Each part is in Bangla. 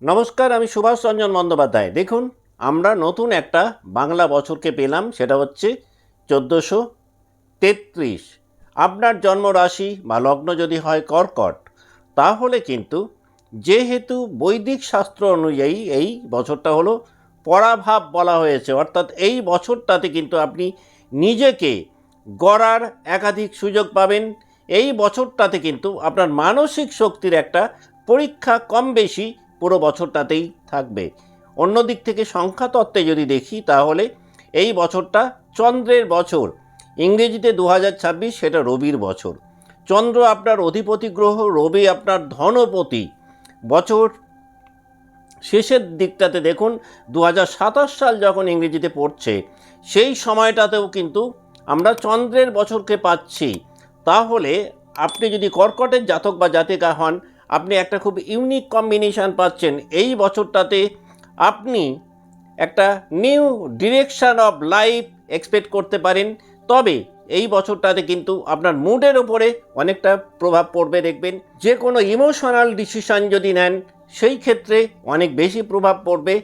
নমস্কার, আমি সুভাষ রঞ্জন বন্দ্যোপাধ্যায়। দেখুন, আমরা নতুন একটা বাংলা বছরকে পেলাম, সেটা হচ্ছে 1433। আপনার জন্ম রাশি বা লগ্ন যদি হয় কর্কট, তাহলে কিন্তু যেহেতু বৈদিক শাস্ত্র অনুযায়ী এই বছরটা হলো পরাভাব বলা হয়েছে, অর্থাৎ এই বছরটাতে কিন্তু আপনি নিজেকে গড়ার একাধিক সুযোগ পাবেন। এই বছরটাতে কিন্তু আপনার মানসিক শক্তির একটা পরীক্ষা কম বেশি পুরো বছরটাতেই থাকবে। অন্য দিক থেকে সংখ্যাতত্ত্বে যদি দেখি, তাহলে এই বছরটা চন্দ্রের বছর। ইংরেজিতে 2026, সেটা রবির বছর। চন্দ্র আপনার অধিপতি গ্রহ, রবি আপনার ধনপতি। বছর শেষের দিকটাতে দেখুন, 2027 সাল যখন ইংরেজিতে পড়ছে, সেই সময়টাতেও কিন্তু আমরা চন্দ্রের বছরকে পাচ্ছি। তাহলে আপনি যদি কর্কটের জাতক বা জাতিকা হন, আপনি একটা খুব ইউনিক কম্বিনেশান পাচ্ছেন। এই বছরটাতে আপনি একটা new direction of life expect করতে পারেন। তবে এই বছরটাতে কিন্তু আপনার মুডের ওপরে অনেকটা প্রভাব পড়বে। দেখবেন, যে কোনো ইমোশনাল ডিসিশন যদি নেন, সেই ক্ষেত্রে অনেক বেশি প্রভাব পড়বে।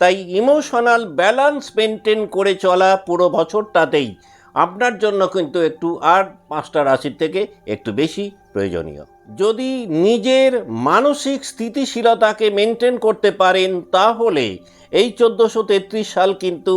তাই ইমোশনাল ব্যালেন্স মেনটেন করে চলা পুরো বছরটাতেই আপনার জন্য কিন্তু একটু আর 5টা রাশির থেকে একটু বেশি প্রয়োজনীয়। যদি নিজের মানসিক স্থিতিশীলতাকে মেনটেন করতে পারেন, তাহলে এই 1433 সাল কিন্তু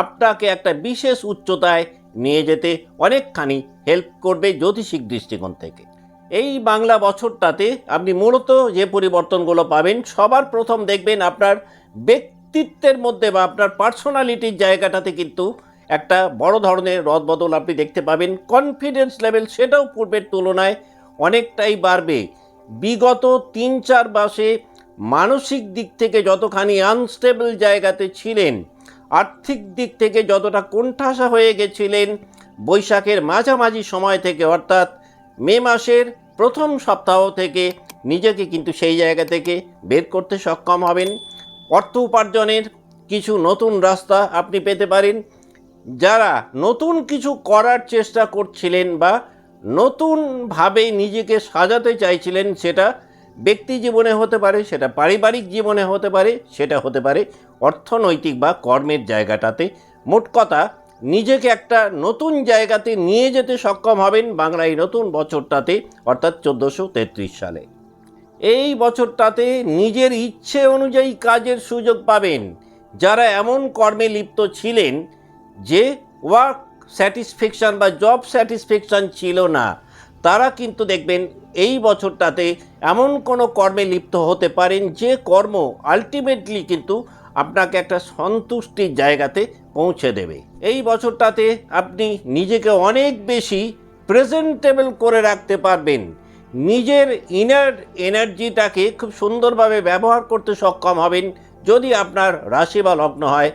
আপনাকে একটা বিশেষ উচ্চতায় নিয়ে যেতে অনেকখানি হেল্প করবে জ্যোতিষিক দৃষ্টিকোণ থেকে। এই বাংলা বছরটাতে আপনি মূলত যে পরিবর্তনগুলো পাবেন, সবার প্রথম দেখবেন আপনার ব্যক্তিত্বের মধ্যে বা আপনার পার্সোনালিটির জায়গাটাতে কিন্তু একটা বড় ধরনের রদবদল আপনি দেখতে পাবেন। কনফিডেন্স লেভেল সেটাও পূর্বের তুলনায় অনেকটাই বাড়বে। বিগত 3-4 মাসে মানসিক দিক থেকে যতখানি আনস্টেবল জায়গাতে ছিলেন, আর্থিক দিক থেকে যতটা কোণঠাসা হয়ে গেছিলেন, বৈশাখের মাঝামাঝি সময় থেকে অর্থাৎ মে মাসের প্রথম সপ্তাহ থেকে নিজেকে কিন্তু সেই জায়গা থেকে বের করতে সক্ষম হবেন। অর্থ উপার্জনের কিছু নতুন রাস্তা আপনি পেতে পারেন। যারা নতুন কিছু করার চেষ্টা করছিলেন বা নতুনভাবে নিজেকে সাজাতে চাইছিলেন, সেটা ব্যক্তি জীবনে হতে পারে, সেটা পারিবারিক জীবনে হতে পারে, সেটা হতে পারে অর্থনৈতিক বা কর্মের জায়গাটাতে। মোট কথা, নিজেকে একটা নতুন জায়গাতে নিয়ে যেতে সক্ষম হবেন বাংলা এই নতুন বছরটাতে, অর্থাৎ 1433 সালে। এই বছরটাতে নিজের ইচ্ছে অনুযায়ী কাজের সুযোগ পাবেন। যারা এমন কর্মে লিপ্ত ছিলেন যে ওয়ার্ক স্যাটিসফ্যাকশান বা জব স্যাটিসফ্যাকশান ছিল না, তারা কিন্তু দেখবেন এই বছরটাতে এমন কোনো কর্মে লিপ্ত হতে পারেন যে কর্ম আলটিমেটলি কিন্তু আপনাকে একটা সন্তুষ্টির জায়গাতে পৌঁছে দেবে। এই বছরটাতে আপনি নিজেকে অনেক বেশি প্রেজেন্টেবল করে রাখতে পারবেন। নিজের ইনার এনার্জিটাকে খুব সুন্দরভাবে ব্যবহার করতে সক্ষম হবেন যদি আপনার রাশি বা লগ্ন হয়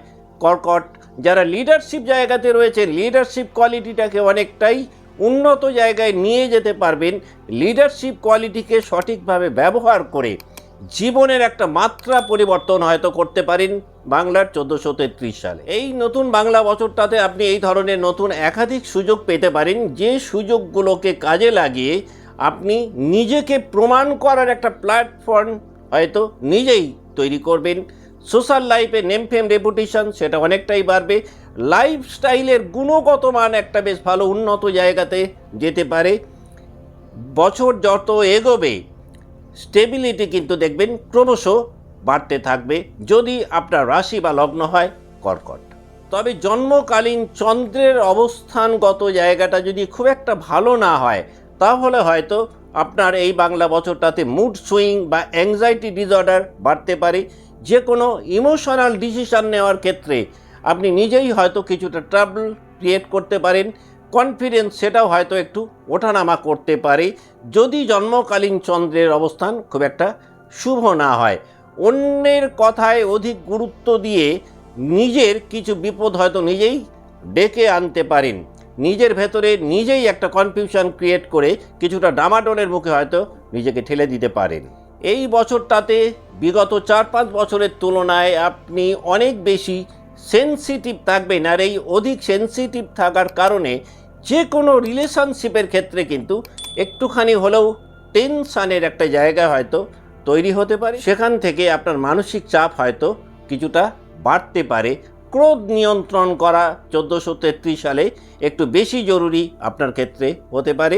কর্কট। যারা লিডারশিপ জায়গাতে রয়েছে, লিডারশিপ কোয়ালিটিটাকে অনেকটাই উন্নত জায়গায় নিয়ে যেতে পারবেন। লিডারশিপ কোয়ালিটিকে সঠিকভাবে ব্যবহার করে জীবনের একটা মাত্রা পরিবর্তন হয়তো করতে পারেন বাংলার 1433 সালে। এই নতুন বাংলা বছরটাতে আপনি এই ধরনের নতুন একাধিক সুযোগ পেতে পারেন, যে সুযোগগুলোকে কাজে লাগিয়ে আপনি নিজেকে প্রমাণ করার একটা প্ল্যাটফর্ম হয়তো নিজেই তৈরি করবেন। সোশ্যাল লাইফে নেম ফেম রেপুটেশন সেটা অনেকটাই বাড়বে। লাইফস্টাইলের গুণগত মান একটা বেশ ভালো উন্নত জায়গাতে যেতে পারে। বছর যত এগোবে স্টেবিলিটি কিন্তু দেখবেন ক্রমশ বাড়তে থাকবে যদি আপনার রাশি বা লগ্ন হয় কর্কট। তবে জন্মকালীন চন্দ্রের অবস্থানগত জায়গাটা যদি খুব একটা ভালো না হয়, তাহলে হয়তো আপনার এই বাংলা বছরটাতে মুড সুইং বা অ্যাংজাইটি ডিসঅর্ডার বাড়তে পারে। যে কোনো ইমোশনাল ডিসিশন নেওয়ার ক্ষেত্রে আপনি নিজেই হয়তো কিছুটা ট্রাবল ক্রিয়েট করতে পারেন। কনফিডেন্স সেটাও হয়তো একটু ওঠানামা করতে পারে যদি জন্মকালীন চন্দ্রের অবস্থান খুব একটা শুভ না হয়। অন্যের কথায় অধিক গুরুত্ব দিয়ে নিজের কিছু বিপদ হয়তো নিজেই ডেকে আনতে পারেন। নিজের ভেতরে নিজেই একটা কনফিউশন ক্রিয়েট করে কিছুটা ডামাডোলের মুখে হয়তো নিজেকে ঠেলে দিতে পারেন। এই বছরটাতে বিগত 4-5 বছরের তুলনায় আপনি অনেক বেশি সেন্সিটিভ থাকবেন। আর এই অধিক সেন্সিটিভ থাকার কারণে যে কোনো রিলেশনশিপের ক্ষেত্রে কিন্তু একটুখানি হলেও টেনশানের একটা জায়গা হয়তো তৈরি হতে পারে। সেখান থেকে আপনার মানসিক চাপ হয়তো কিছুটা বাড়তে পারে। ক্রোধ নিয়ন্ত্রণ করা 1433 সালে একটু বেশি জরুরি আপনার ক্ষেত্রে হতে পারে।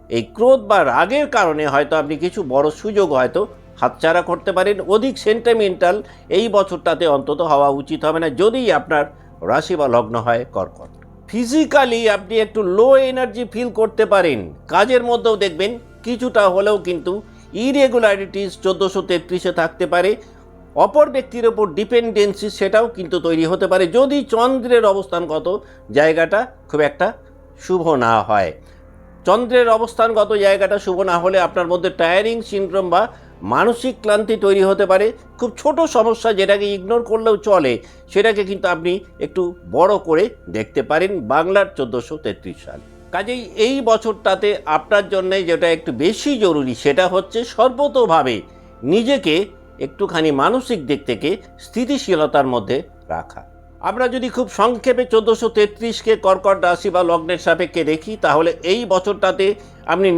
এই ক্রোধ বা রাগের কারণে হয়তো আপনি কিছু বড় সুযোগ হয়তো হাতছাড়া করতে পারেন। অধিক সেন্টিমেন্টাল এই বছরটাতে অন্তত হওয়া উচিত হবে না, যদি আপনার রাশি বা লগ্ন হয় কর্কট। ফিজিক্যালি আপনি একটু লো এনার্জি ফিল করতে পারেন। কাজের মধ্যেও দেখবেন কিছুটা হলেও কিন্তু ইরেগুলারিটিস 1433-এ থাকতে পারে। অপর ব্যক্তির ওপর ডিপেন্ডেন্সি সেটাও কিন্তু তৈরি হতে পারে, যদি চন্দ্রের অবস্থানগত জায়গাটা খুব একটা শুভ না হয়। চন্দ্রের অবস্থানগত জায়গাটা শুভ না হলে আপনার মধ্যে টায়ারিং সিনড্রোম বা মানসিক ক্লান্তি তৈরি হতে পারে। খুব ছোট সমস্যা যেটাকে ইগনোর করলেও চলে, সেটাকে কিন্তু আপনি একটু বড় করে দেখতে পারেন বাংলার 1433 সাল। কাজেই এই বছরটাতে আপনার জন্য যেটা একটু বেশি জরুরি সেটা হচ্ছে সর্বতোভাবে নিজেকে একটুখানি মানসিক দিক থেকে স্থিতিশীলতার মধ্যে রাখা। আমরা যদি খুব সংক্ষেপে 1433-কে কর্কট রাশি বা লগ্নের সাপেক্ষে দেখি, তাহলে এই বছরটাতে আপনি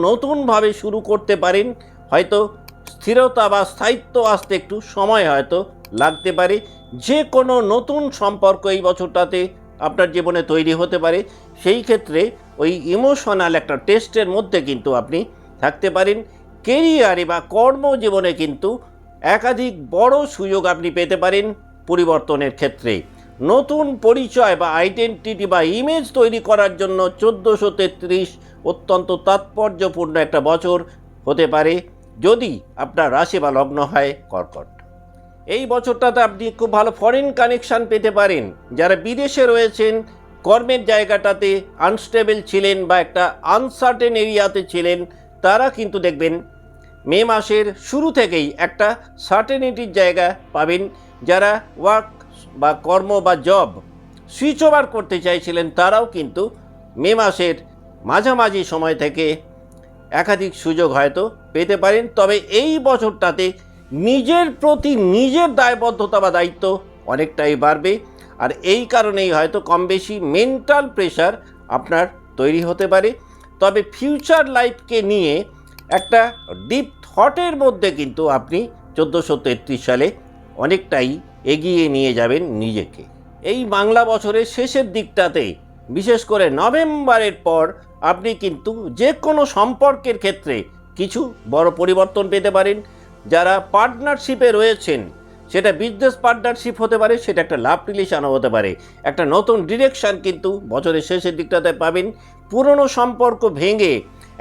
নতুনভাবে শুরু করতে পারেন। হয়তো স্থিরতা বা স্থায়িত্ব আসতে একটু সময় হয়তো লাগতে পারে। যে কোনো নতুন সম্পর্ক এই বছরটাতে আপনার জীবনে তৈরি হতে পারে। সেই ক্ষেত্রে ওই ইমোশনাল একটা টেস্টের মধ্যে কিন্তু আপনি থাকতে পারেন। কেরিয়ারে বা কর্মজীবনে কিন্তু একাধিক বড় সুযোগ আপনি পেতে পারেন পরিবর্তনের ক্ষেত্রে। নতুন পরিচয় বা আইডেন্টিটি বা ইমেজ তৈরি করার জন্য 1433 অত্যন্ত তাৎপর্যপূর্ণ একটা বছর হতে পারে, যদি আপনার রাশি বা লগ্ন হয় কর্কট। এই বছরটাতে আপনি খুব ভালো ফরেন কানেকশান পেতে পারেন। যারা বিদেশে রয়েছেন, কর্মের জায়গাটাতে আনস্টেবল ছিলেন বা একটা আনসার্টেন এরিয়াতে ছিলেন, তারা কিন্তু দেখবেন মে মাসের শুরু থেকেই একটা সার্টেনিটির জায়গা পাবেন। যারা ওয়ার্ক বা কর্ম বা জব সুইচ ওভার করতে চাইছিলেন, তারাও কিন্তু মে মাসের মাঝামাঝি সময় থেকে একাধিক সুযোগ হয়তো পেতে পারেন। তবে এই বছরটাতে নিজের প্রতি নিজের দায়বদ্ধতা বা দায়িত্ব অনেকটাই বাড়বে, আর এই কারণেই হয়তো কম বেশি মেন্টাল প্রেশার আপনার তৈরি হতে পারে। তবে ফিউচার লাইফকে নিয়ে একটা ডিপ থটের মধ্যে কিন্তু আপনি 1433 সালে অনেকটাই এগিয়ে নিয়ে যাবেন নিজেকে। এই বাংলা বছরের শেষের দিকটাতে, বিশেষ করে নভেম্বরের পর, আপনি কিন্তু যে কোনো সম্পর্কের ক্ষেত্রে কিছু বড় পরিবর্তন পেতে পারেন। যারা পার্টনারশিপে রয়েছেন, সেটা বিজনেস পার্টনারশিপ হতে পারে, সেটা একটা লাভ রিলেশনও হতে পারে, একটা নতুন ডিরেকশান কিন্তু বছরের শেষের দিকটাতে পাবেন। পুরনো সম্পর্ক ভেঙে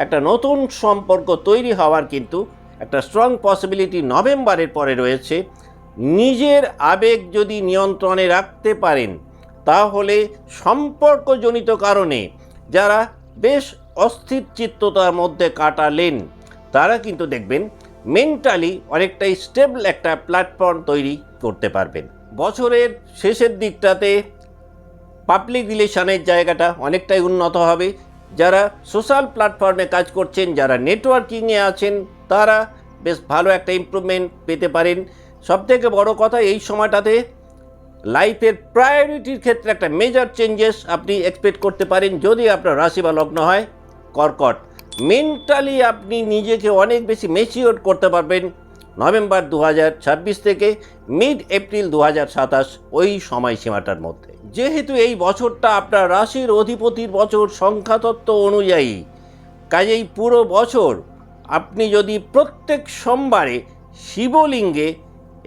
একটা নতুন সম্পর্ক তৈরি হওয়ার কিন্তু একটা স্ট্রং পসিবিলিটি নভেম্বরের পরে রয়েছে। নিজের আবেগ যদি নিয়ন্ত্রণে রাখতে পারেন, তাহলে সম্পর্কজনিত কারণে যারা বেশ অস্থির চিত্ততার মধ্যে কাটালেন, তারা কিন্তু দেখবেন মেন্টালি অনেকটাই স্টেবল একটা প্ল্যাটফর্ম তৈরি করতে পারবেন। বছরের শেষের দিকটাতে পাবলিক রিলেশনের জায়গাটা অনেকটাই উন্নত হবে। যারা সোশ্যাল প্ল্যাটফর্মে কাজ করছেন, যারা নেটওয়ার্কিংয়ে আছেন, তারা বেশ ভালো একটা ইমপ্রুভমেন্ট পেতে পারেন। সবথেকে বড় কথা, এই সময়টাতে লাইফের প্রায়োরিটির ক্ষেত্রে একটা মেজর চেঞ্জেস আপনি এক্সপেক্ট করতে পারেন, যদি আপনার রাশি বা লগ্ন হয় কর্কট। মেন্টালি আপনি নিজেকে অনেক বেশি ম্যাচিওর করতে পারবেন নভেম্বর 2026 থেকে মিড এপ্রিল 2027 ওই সময়সীমাটার মধ্যে। যেহেতু এই বছরটা আপনার রাশির অধিপতির বছর সংখ্যাতত্ত্ব অনুযায়ী, কাজেই পুরো বছর আপনি যদি প্রত্যেক সোমবারে শিবলিঙ্গে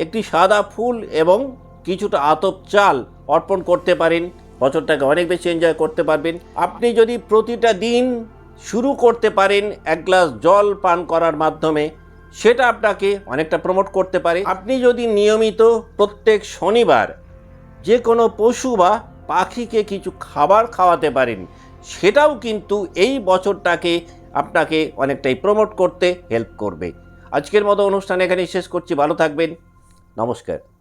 একটি সাদা ফুল এবং কিছুটা আতপ চাল অর্পণ করতে পারেন, বছরটাকে অনেক বেশি এনজয় করতে পারবেন। আপনি যদি প্রতিটা দিন শুরু করতে পারেন এক গ্লাস জল পান করার মাধ্যমে, সেটা আপনাকে অনেকটা প্রমোট করতে পারে। আপনি যদি নিয়মিত প্রত্যেক শনিবার যে কোনো পশু বা পাখিকে কিছু খাবার খাওয়াতে পারেন, সেটাও কিন্তু এই বছরটাকে আপনাকে অনেকটাই প্রমোট করতে হেল্প করবে। আজকের মতো অনুষ্ঠান এখানেই শেষ করছি। ভালো থাকবেন। নমস্কার।